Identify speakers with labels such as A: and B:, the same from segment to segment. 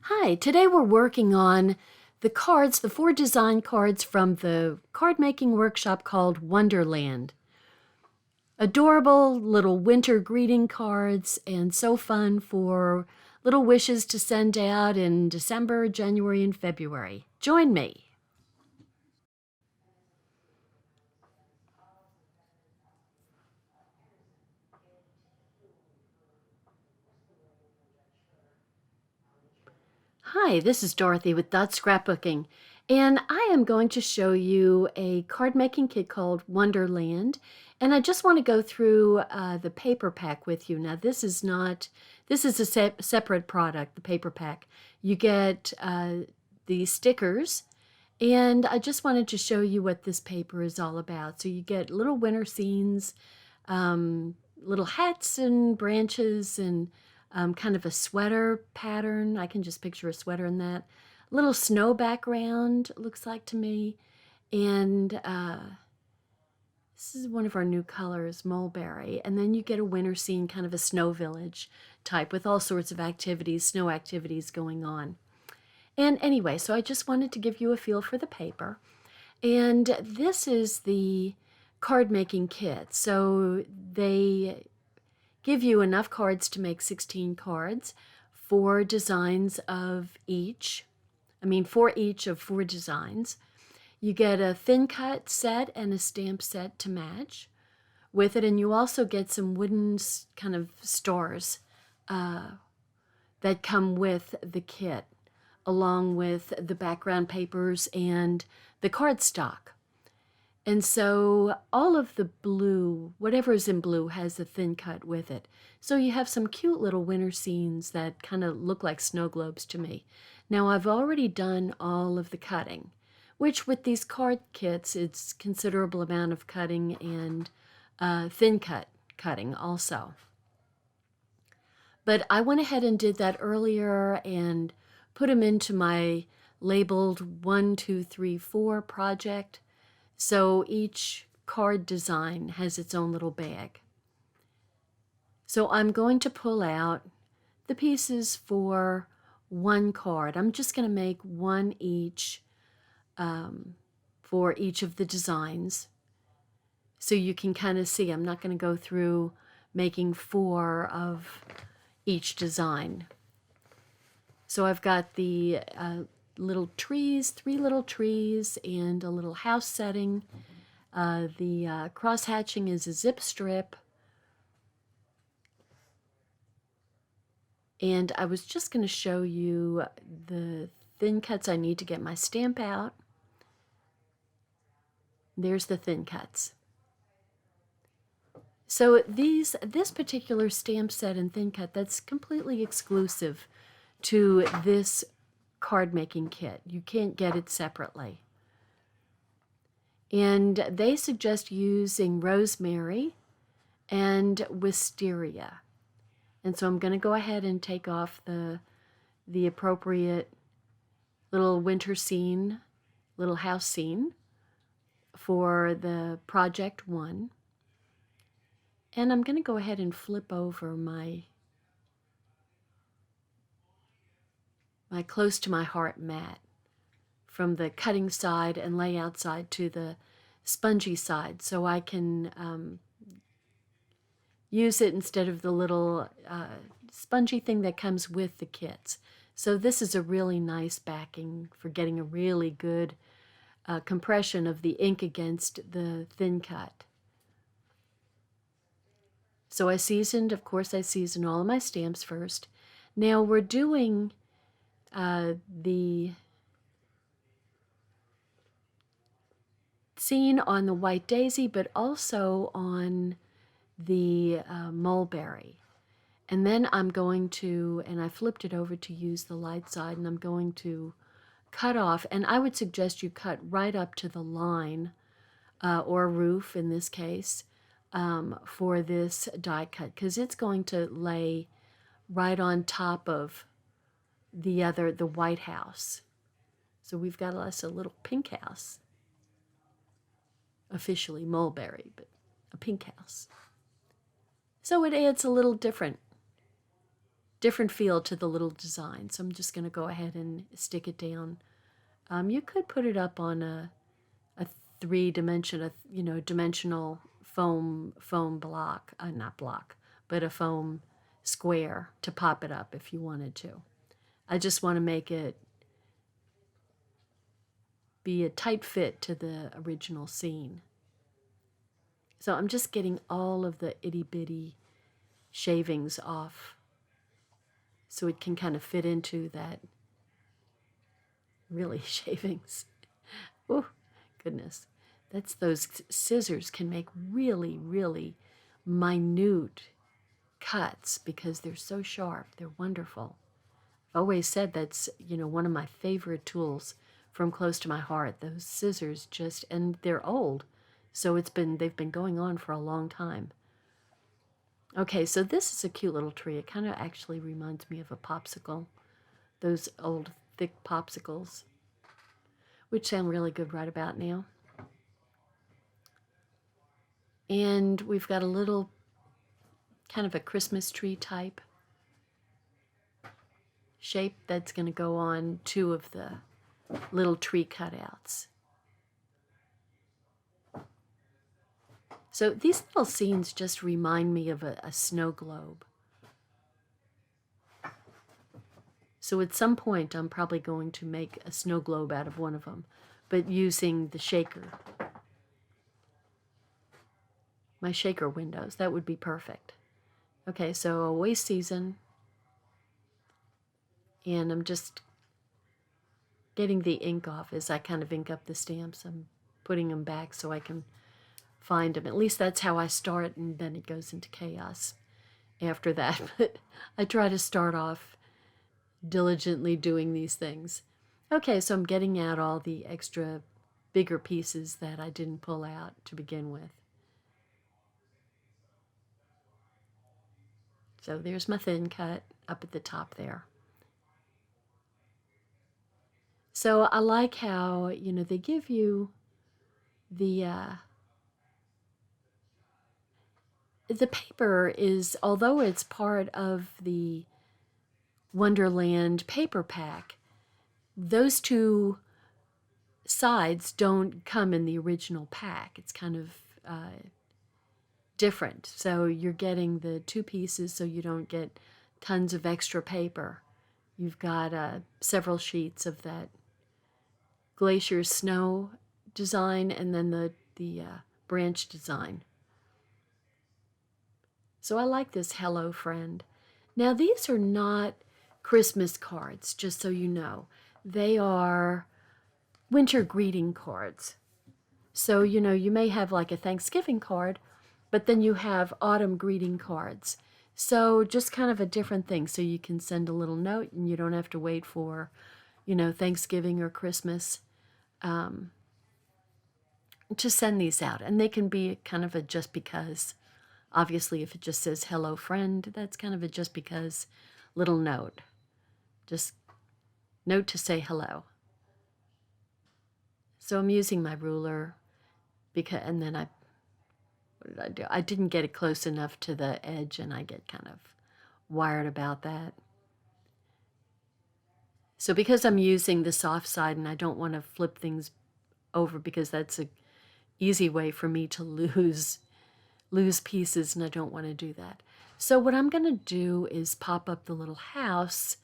A: Hi, today we're working on the cards, the 4 design cards from the card making workshop called Wonderland. Adorable little winter greeting cards and so fun for little wishes to send out in December, January, and February. Join me. Hi, this is Dorothy with Scrapbooking, and I am going to show you a card making kit called Wonderland, and I just want to go through the paper pack with you. Now, this is a separate product, the paper pack. You get the stickers, and I just wanted to show you what this paper is all about. So you get little winter scenes, little hats and branches, and kind of a sweater pattern. I can just picture a sweater in that. Little snow background, looks like to me. And this is one of our new colors, mulberry. And then you get a winter scene, kind of a snow village type with all sorts of activities, snow activities going on. And anyway, so I just wanted to give you a feel for the paper. And this is the card making kit. So they give you enough cards to make 16 cards, 4 designs of each. For each of 4 designs. You get a thin cut set and a stamp set to match with it, and you also get some wooden kind of stars that come with the kit, along with the background papers and the cardstock. And so all of the blue, whatever is in blue, has a thin cut with it. So you have some cute little winter scenes that kind of look like snow globes to me. Now, I've already done all of the cutting, which with these card kits, it's considerable amount of cutting and thin cutting also. But I went ahead and did that earlier and put them into my labeled 1, 2, 3, 4 project. So each card design has its own little bag. So I'm going to pull out the pieces for one card. I'm just going to make one each for each of the designs. So you can kind of see, I'm not going to go through making 4 of each design. So I've got the little trees, 3 little trees, and a little house setting. The cross hatching is a zip strip. And I was just going to show you the thin cuts I need to get my stamp out. There's the thin cuts. So this particular stamp set and thin cut, that's completely exclusive to this card making kit. You can't get it separately. And they suggest using rosemary and wisteria. And so I'm going to go ahead and take off the appropriate little winter scene, little house scene for the project 1. And I'm going to go ahead and flip over my close to my heart mat from the cutting side and layout side to the spongy side, so I can use it instead of the little spongy thing that comes with the kits. So this is a really nice backing for getting a really good compression of the ink against the thin cut. So I seasoned all of my stamps first. Now we're doing the scene on the white daisy, but also on the mulberry. And then I'm going to, and I flipped it over to use the light side, and I'm going to cut off, and I would suggest you cut right up to the line, or roof in this case, for this die cut, because it's going to lay right on top of the white house. So we've got us a little pink house, officially mulberry, but a pink house. So it adds a little different different feel to the little design. So I'm just going to go ahead and stick it down. You could put it up on a dimensional foam block, not block, but a foam square to pop it up if you wanted to. I just want to make it be a tight fit to the original scene. So I'm just getting all of the itty bitty shavings off so it can kind of fit into that. Really, shavings. Oh, goodness. Those scissors can make really, really minute cuts because they're so sharp. They're wonderful. I've always said that's, one of my favorite tools from close to my heart. Those scissors and they're old. So they've been going on for a long time. Okay, so this is a cute little tree. It kind of actually reminds me of a popsicle. Those old thick popsicles, which sound really good right about now. And we've got a little kind of a Christmas tree type shape that's going to go on 2 of the little tree cutouts. So these little scenes just remind me of a snow globe. So at some point I'm probably going to make a snow globe out of one of them, but using the shaker. My shaker windows, that would be perfect. Okay, so a waste season, and I'm just getting the ink off as I kind of ink up the stamps. I'm putting them back so I can find them. At least that's how I start, and then it goes into chaos after that. But I try to start off diligently doing these things. Okay, so I'm getting out all the extra bigger pieces that I didn't pull out to begin with. So there's my thin cut up at the top there. So I like how, they give you the paper is, although it's part of the Wonderland paper pack, those 2 sides don't come in the original pack. It's kind of different. So you're getting the 2 pieces so you don't get tons of extra paper. You've got several sheets of that glacier snow design and then the branch design. So I like this Hello Friend. Now these are not Christmas cards, just so you know. They are winter greeting cards. So, you may have like a Thanksgiving card, but then you have autumn greeting cards. So just kind of a different thing. So you can send a little note and you don't have to wait for, Thanksgiving or Christmas to send these out. And they can be kind of a just because. Obviously, if it just says hello friend, that's kind of a just because little note. Just note to say hello. So I'm using my ruler and then what did I do? I didn't get it close enough to the edge and I get kind of wired about that. So because I'm using the soft side and I don't want to flip things over because that's an easy way for me to lose pieces and I don't want to do that. So what I'm going to do is pop up the little house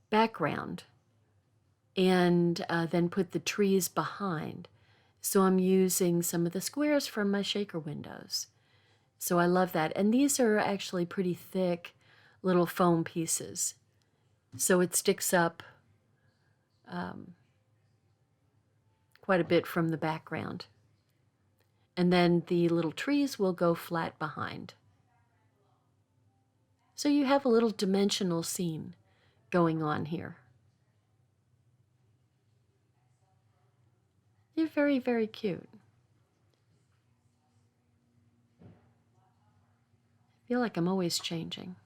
A: background and then put the trees behind. So I'm using some of the squares from my shaker windows. So I love that. And these are actually pretty thick little foam pieces. So it sticks up quite a bit from the background. And then the little trees will go flat behind. So you have a little dimensional scene going on here. They're very, very cute. I feel like I'm always changing.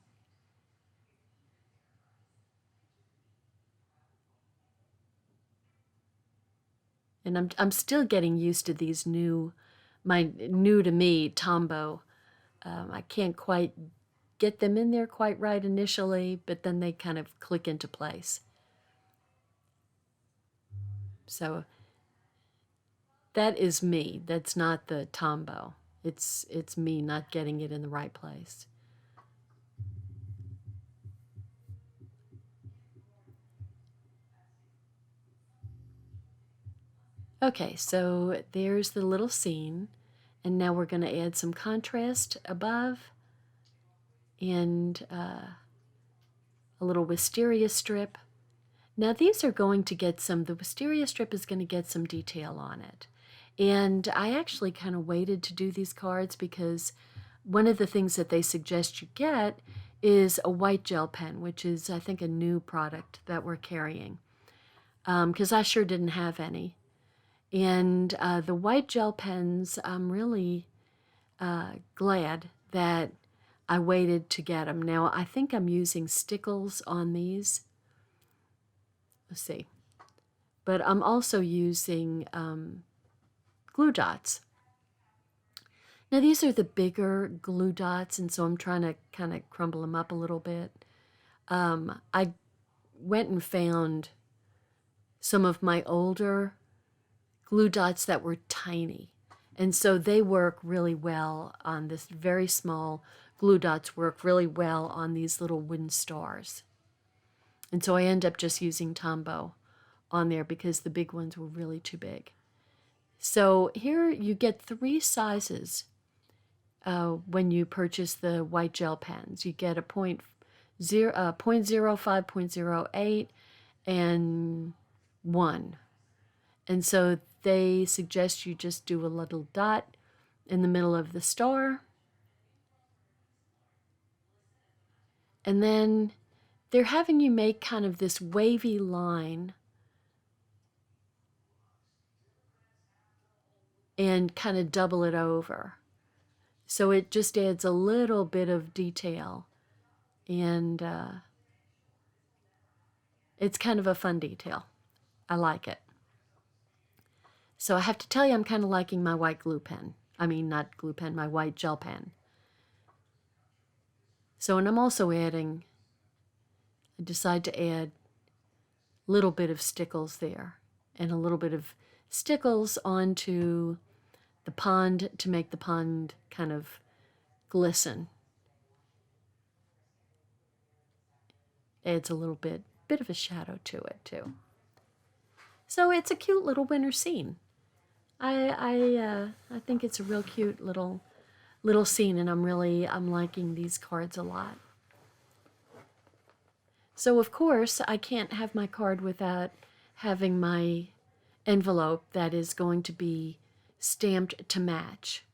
A: And I'm still getting used to these my new to me Tombow. I can't quite get them in there quite right initially, but then they kind of click into place. So that is me. That's not the Tombow. It's me not getting it in the right place. Okay, so there's the little scene, and now we're going to add some contrast above and a little wisteria strip. Now these are going to get the wisteria strip is going to get some detail on it. And I actually kind of waited to do these cards because one of the things that they suggest you get is a white gel pen, which is, I think, a new product that we're carrying, because I sure didn't have any. And the white gel pens, I'm really glad that I waited to get them. Now, I think I'm using stickles on these. Let's see. But I'm also using glue dots. Now, these are the bigger glue dots, and so I'm trying to kind of crumble them up a little bit. I went and found some of my older glue dots that were tiny. And so they work really well on this very small glue dots, work really well on these little wooden stars. And so I end up just using Tombow on there because the big ones were really too big. So here you get 3 sizes when you purchase the white gel pens. You get a 0.05, 0.08, and 1. And so they suggest you just do a little dot in the middle of the star. And then they're having you make kind of this wavy line and kind of double it over. So it just adds a little bit of detail. And it's kind of a fun detail. I like it. So I have to tell you, I'm kind of liking my white glue pen. I mean, not glue pen, my white gel pen. So, and I'm also adding, I decide to add a little bit of stickles there and a little bit of stickles onto the pond to make the pond kind of glisten. Adds a little bit of a shadow to it too. So it's a cute little winter scene. I think it's a real cute little scene, and I'm liking these cards a lot. So of course I can't have my card without having my envelope that is going to be stamped to match.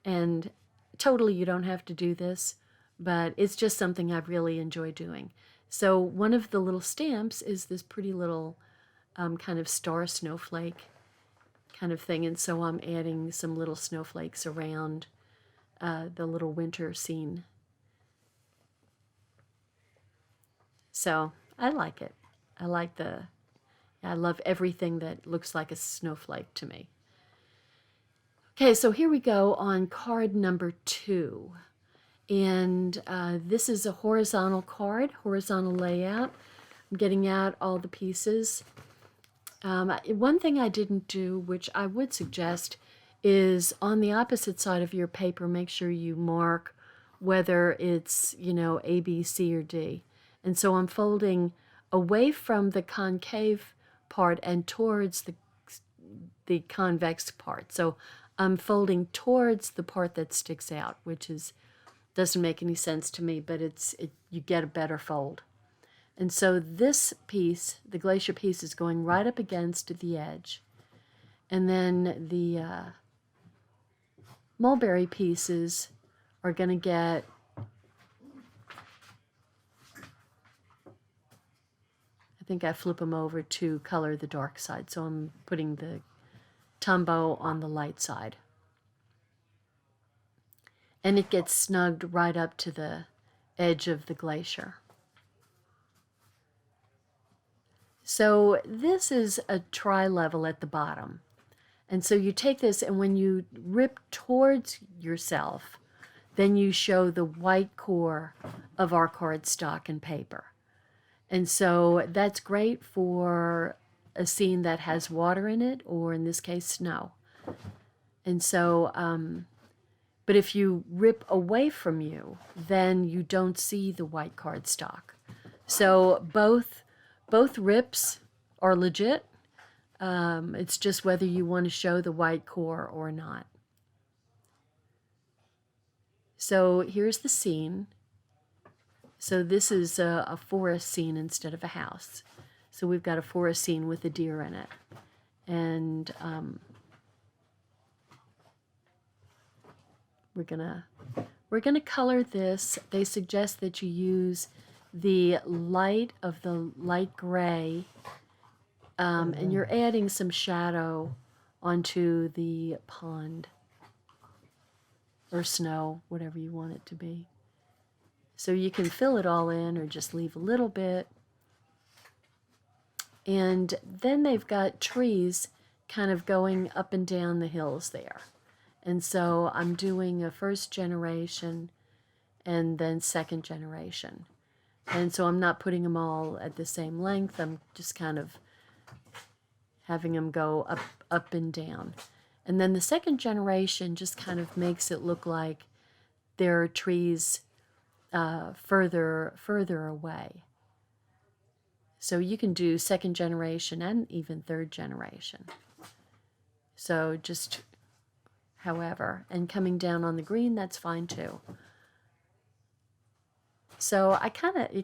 A: And totally you don't have to do this, but it's just something I really enjoy doing. So one of the little stamps is this pretty little kind of star snowflake kind of thing, and so I'm adding some little snowflakes around the little winter scene. So I like it. I love everything that looks like a snowflake to me. Okay, so here we go on card number 2. And this is a horizontal card, horizontal layout. I'm getting out all the pieces. One thing I didn't do, which I would suggest, is on the opposite side of your paper, make sure you mark whether it's, A, B, C, or D. And so I'm folding away from the concave part and towards the convex part. So I'm folding towards the part that sticks out, which doesn't make any sense to me, but you get a better fold. And so this piece, the glacier piece, is going right up against the edge. And then the mulberry pieces are going to get I think I flip them over to color the dark side. So I'm putting the Tombow on the light side. And it gets snugged right up to the edge of the glacier. So this is a tri-level at the bottom. And so you take this, and when you rip towards yourself, then you show the white core of our cardstock and paper. And so that's great for a scene that has water in it, or in this case, snow. And so, but if you rip away from you, then you don't see the white cardstock. So both rips are legit. It's just whether you want to show the white core or not. So here's the scene. So this is a forest scene instead of a house. So we've got a forest scene with a deer in it. And we're gonna color this. They suggest that you use the light of the light gray, and you're adding some shadow onto the pond or snow, whatever you want it to be. So you can fill it all in or just leave a little bit. And then they've got trees kind of going up and down the hills there. And so I'm doing a first generation and then second generation. And so I'm not putting them all at the same length. I'm just kind of having them go up and down. And then the second generation just kind of makes it look like there are trees further away. So you can do second generation and even third generation. So just however, and coming down on the green, that's fine too. So it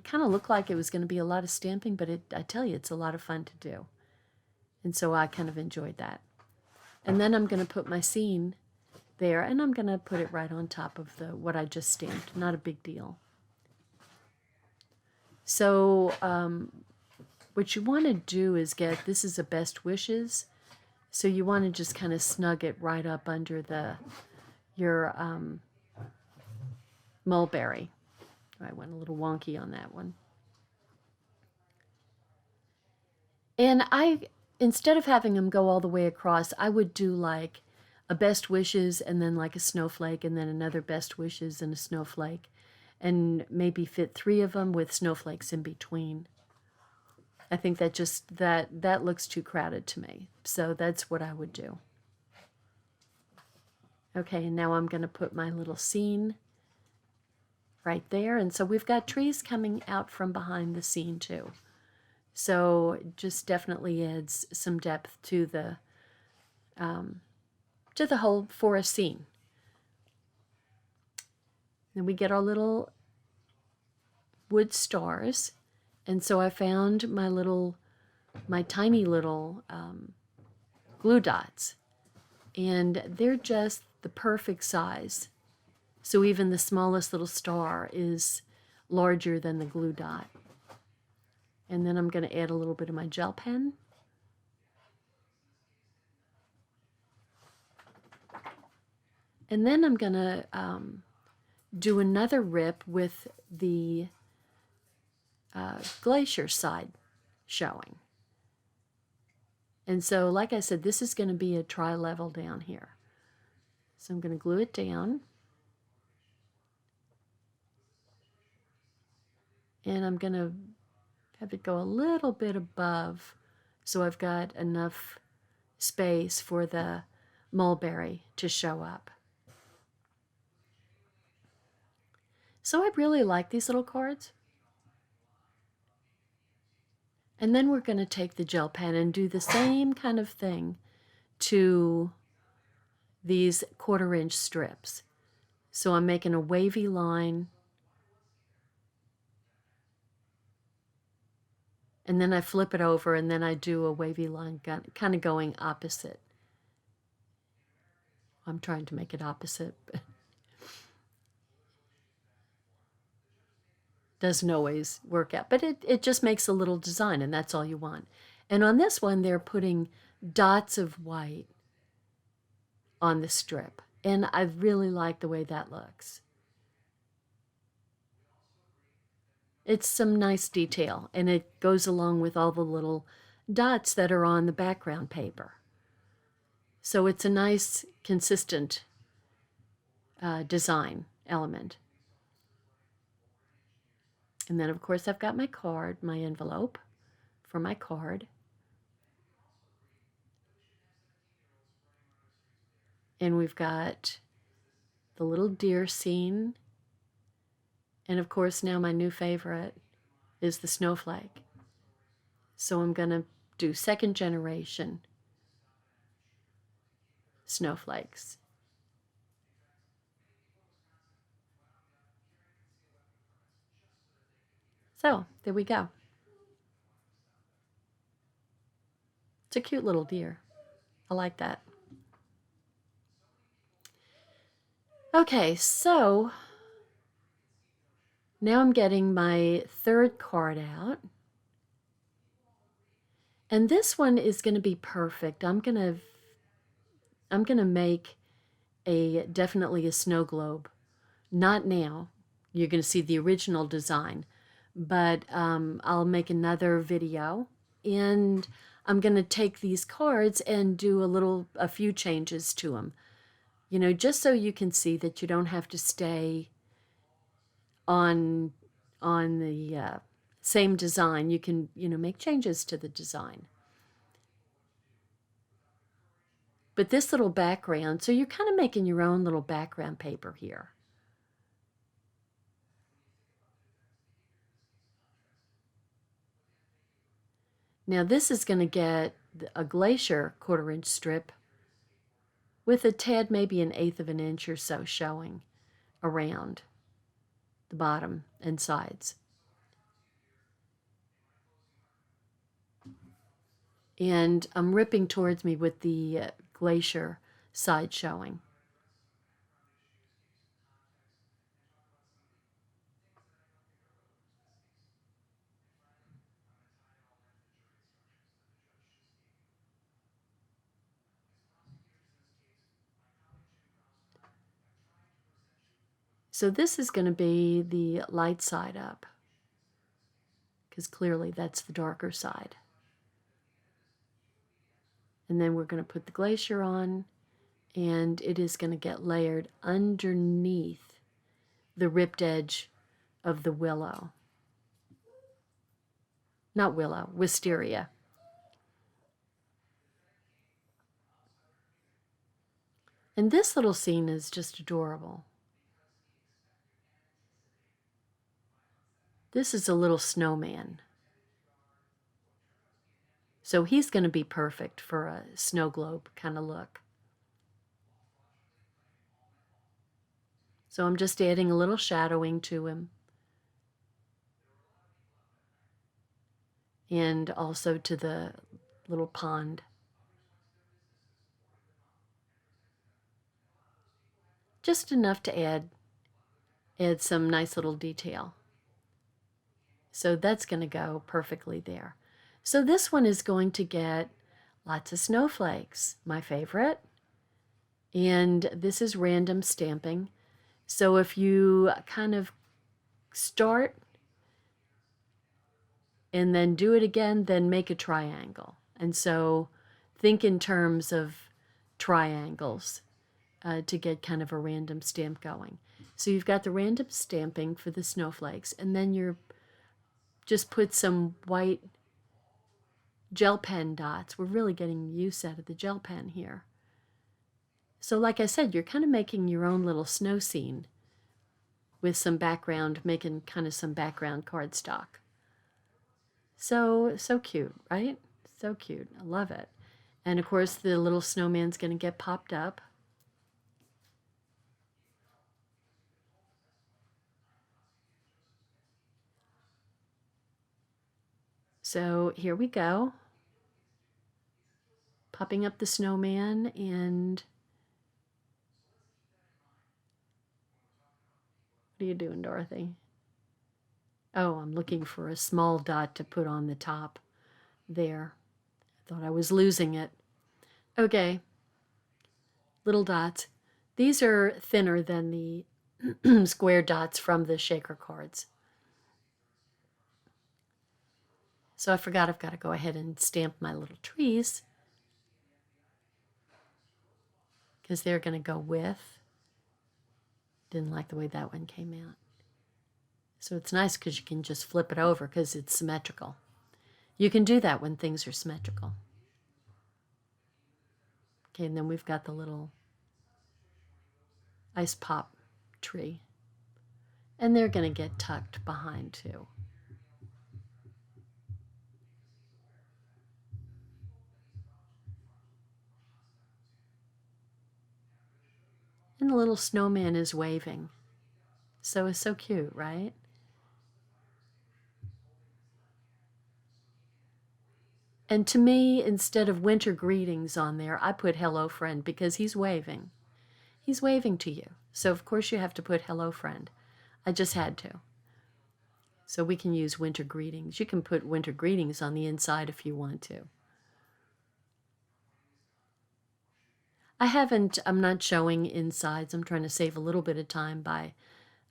A: kind of looked like it was going to be a lot of stamping, but I tell you, it's a lot of fun to do. And so I kind of enjoyed that. And then I'm going to put my scene there, and I'm going to put it right on top of what I just stamped. Not a big deal. So what you want to do is this is a best wishes. So you want to just kind of snug it right up under your mulberry. I went a little wonky on that one. And instead of having them go all the way across, I would do like a best wishes and then like a snowflake and then another best wishes and a snowflake, and maybe fit 3 of them with snowflakes in between. I think that looks too crowded to me. So that's what I would do. Okay, and now I'm going to put my little scene right there. And so we've got trees coming out from behind the scene too. So it just definitely adds some depth to the whole forest scene. Then we get our little wood stars. And so I found my tiny little glue dots. And they're just the perfect size. So even the smallest little star is larger than the glue dot. And then I'm going to add a little bit of my gel pen. And then I'm going to do another rip with the glacier side showing. And so, like I said, this is going to be a tri-level down here. So I'm going to glue it down. And I'm going to have it go a little bit above so I've got enough space for the mulberry to show up. So I really like these little cards. And then we're going to take the gel pen and do the same kind of thing to these 1/4 inch strips. So I'm making a wavy line. And then I flip it over and then I do a wavy line kind of going opposite. I'm trying to make it opposite. Doesn't always work out, but it just makes a little design, and that's all you want. And on this one, they're putting dots of white on the strip, and I really like the way that looks. It's some nice detail, and it goes along with all the little dots that are on the background paper. So it's a nice, consistent design element. And then, of course, I've got my card, my envelope for my card. And we've got the little deer scene. And of course, now my new favorite is the snowflake. So I'm going to do second generation snowflakes. So there we go. It's a cute little deer. I like that. Okay, so now I'm getting my third card out. And this one is going to be perfect. I'm going to make definitely a snow globe. Not now. You're going to see the original design, but I'll make another video, and I'm going to take these cards and do a few changes to them. You know, just so you can see that you don't have to stay on the same design. You can, make changes to the design. But this little background, so you're kind of making your own little background paper here. Now this is going to get a glacier 1/4 inch strip with a tad, maybe 1/8 of an inch or so showing around the bottom and sides. And I'm ripping towards me with the glacier side showing. So this is going to be the light side up, because clearly that's the darker side. And then we're going to put the glacier on, and it is going to get layered underneath the ripped edge of the willow. Not willow, wisteria. And this little scene is just adorable. This is a little snowman. So he's going to be perfect for a snow globe kind of look. So I'm just adding a little shadowing to him. And also to the little pond. Just enough to add some nice little detail. So that's going to go perfectly there. So this one is going to get lots of snowflakes, my favorite. And this is random stamping. So if you kind of start and then do it again, then make a triangle. And so think in terms of triangles to get kind of a random stamp going. So you've got the random stamping for the snowflakes, and then you're just put some white gel pen dots. We're really getting use out of the gel pen here. So like I said, you're kind of making your own little snow scene with some background, making kind of some background cardstock. So cute, right? So cute. I love it. And of course, the little snowman's going to get popped up. So here we go. Popping up the snowman, and what are you doing, Dorothy? Oh, I'm looking for a small dot to put on the top there. I thought I was losing it. Okay, little dots. These are thinner than the square dots from the shaker cards. So I forgot I've got to go ahead and stamp my little trees. because they're going to go with. Didn't like the way that one came out. So it's nice because you can just flip it over because it's symmetrical. You can do that when things are symmetrical. Okay, and then we've got the little ice pop tree. And they're going to get tucked behind too. And the little snowman is waving. So it's so cute, right? And to me, instead of winter greetings on there, I put hello friend because he's waving. He's waving to you. So of course you have to put hello friend. I just had to. So we can use winter greetings. You can put winter greetings on the inside if you want to. I'm not showing insides. I'm trying to save a little bit of time by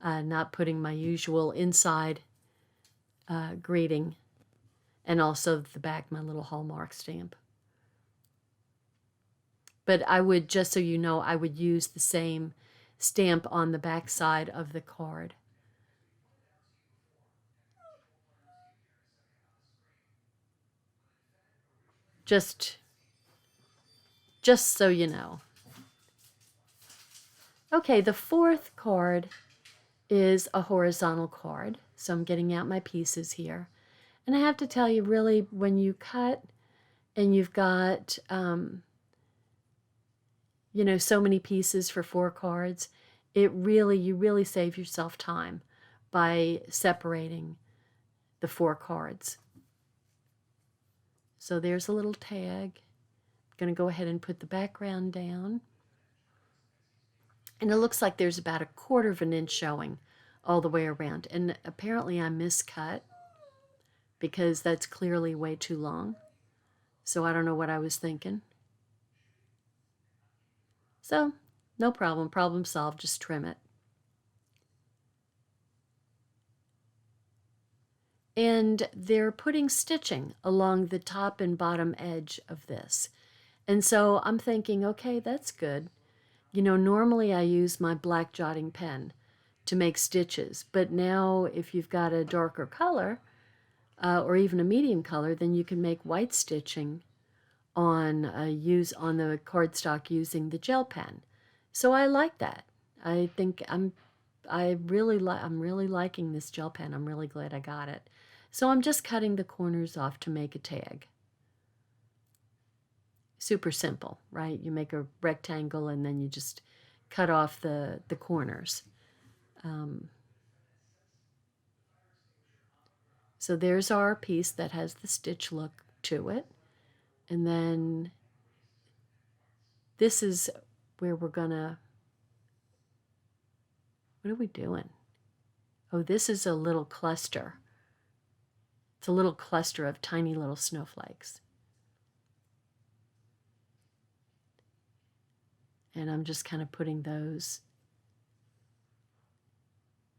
A: not putting my usual inside greeting, and also the back, my little Hallmark stamp. But I would, just so you know, I would use the same stamp on the back side of the card. Just so you know. Okay, the fourth card is a horizontal card. So I'm getting out my pieces here. And I have to tell you, really, when you cut and you've got, you know, so many pieces for 4 cards, you really save yourself time by separating the 4 cards. So there's a little tag. I'm going to go ahead and put the background down. And it looks like there's about 1/4 of an inch showing all the way around. And apparently I miscut because that's clearly way too long. So I don't know what I was thinking. So no problem, problem solved, just trim it. And they're putting stitching along the top and bottom edge of this. And so I'm thinking, okay, that's good. You know, normally I use my black jotting pen to make stitches, but now if you've got a darker color or even a medium color, then you can make white stitching on the cardstock using the gel pen. So I like that. I think I'm really liking this gel pen. I'm really glad I got it. So I'm just cutting the corners off to make a tag. Super simple, right? You make a rectangle and then you just cut off the corners. So there's our piece that has the stitch look to it. And then this is where we're gonna, what are we doing? Oh, this is a little cluster. It's a little cluster of tiny little snowflakes. And I'm just kind of putting those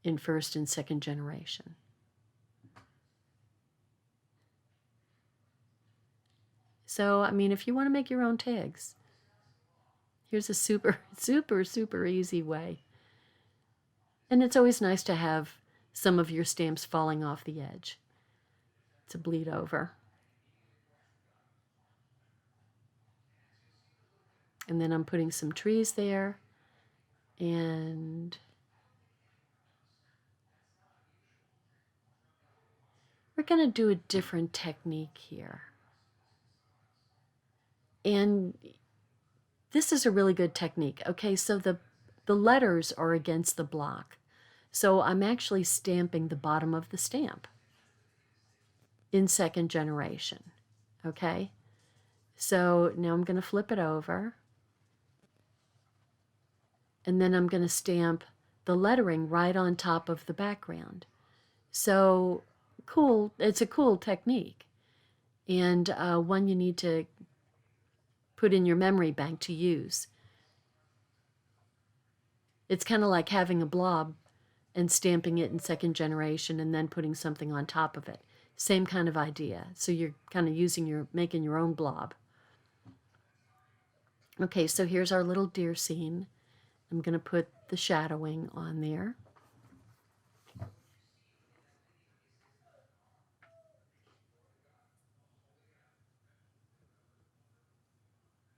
A: in first and second generation. So, I mean, if you want to make your own tags, here's a super easy way. And it's always nice to have some of your stamps falling off the edge to bleed over. And then I'm putting some trees there, and we're going to do a different technique here. And this is a really good technique. Okay, so the letters are against the block. So I'm actually stamping the bottom of the stamp in second generation. Okay, so now I'm going to flip it over. And then I'm going to stamp the lettering right on top of the background. So cool, it's a cool technique. And one you need to put in your memory bank to use. It's kind of like having a blob and stamping it in second generation and then putting something on top of it. Same kind of idea. So you're kind of making your own blob. Okay, so here's our little deer scene. I'm going to put the shadowing on there.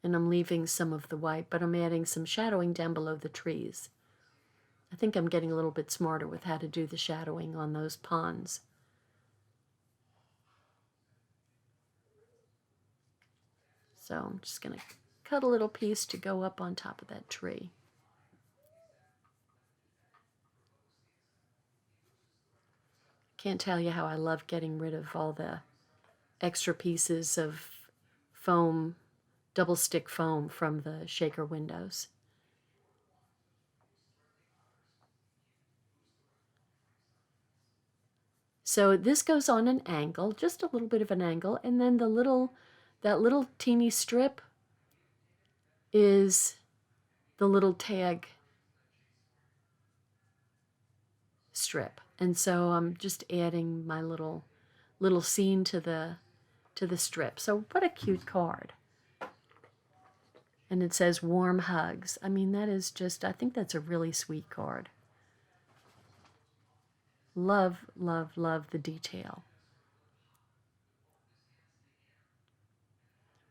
A: And I'm leaving some of the white, but I'm adding some shadowing down below the trees. I think I'm getting a little bit smarter with how to do the shadowing on those ponds. So I'm just going to cut a little piece to go up on top of that tree. Can't tell you how I love getting rid of all the extra pieces of foam, double stick foam from the shaker windows. So this goes on an angle, just a little bit of an angle, and then that little teeny strip is the little tag strip. And so I'm just adding my little scene to the strip. So what a cute card. And it says warm hugs. I mean, that is just, I think that's a really sweet card. Love, love, love the detail.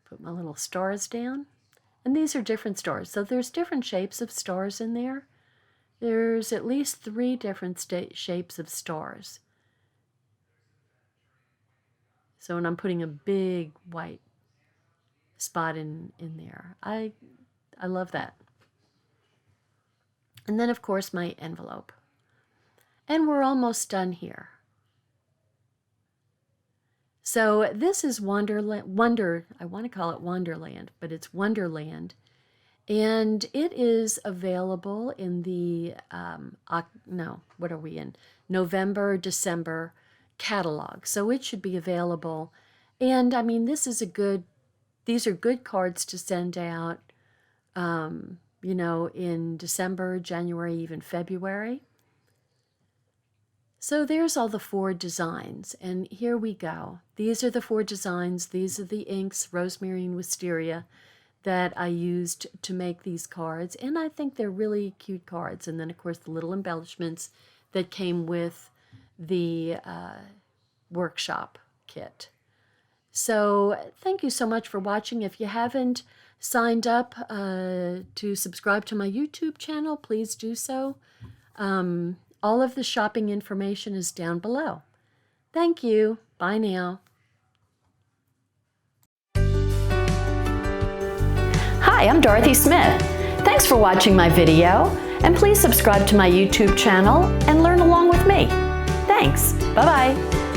A: Put my little stars down. And these are different stars. So there's different shapes of stars in there. There's at least 3 different shapes of stars. So when I'm putting a big white spot in there, I love that. And then of course my envelope. And we're almost done here. So this is Wonderland, I want to call it Wonderland, but it's Wonderland. And it is available in the, what are we in? November, December catalog. So it should be available. And I mean, these are good cards to send out, in December, January, even February. So there's all the 4 designs, and here we go. These are the 4 designs. These are the inks, rosemary and wisteria, that I used to make these cards, and I think they're really cute cards. And then, of course, the little embellishments that came with the workshop kit. So thank you so much for watching. If you haven't signed up to subscribe to my YouTube channel, please do so. All of the shopping information is down below. Thank you. Bye now. Hi, I'm Dorothy Smith. Thanks for watching my video, and please subscribe to my YouTube channel and learn along with me. Thanks. Bye-bye.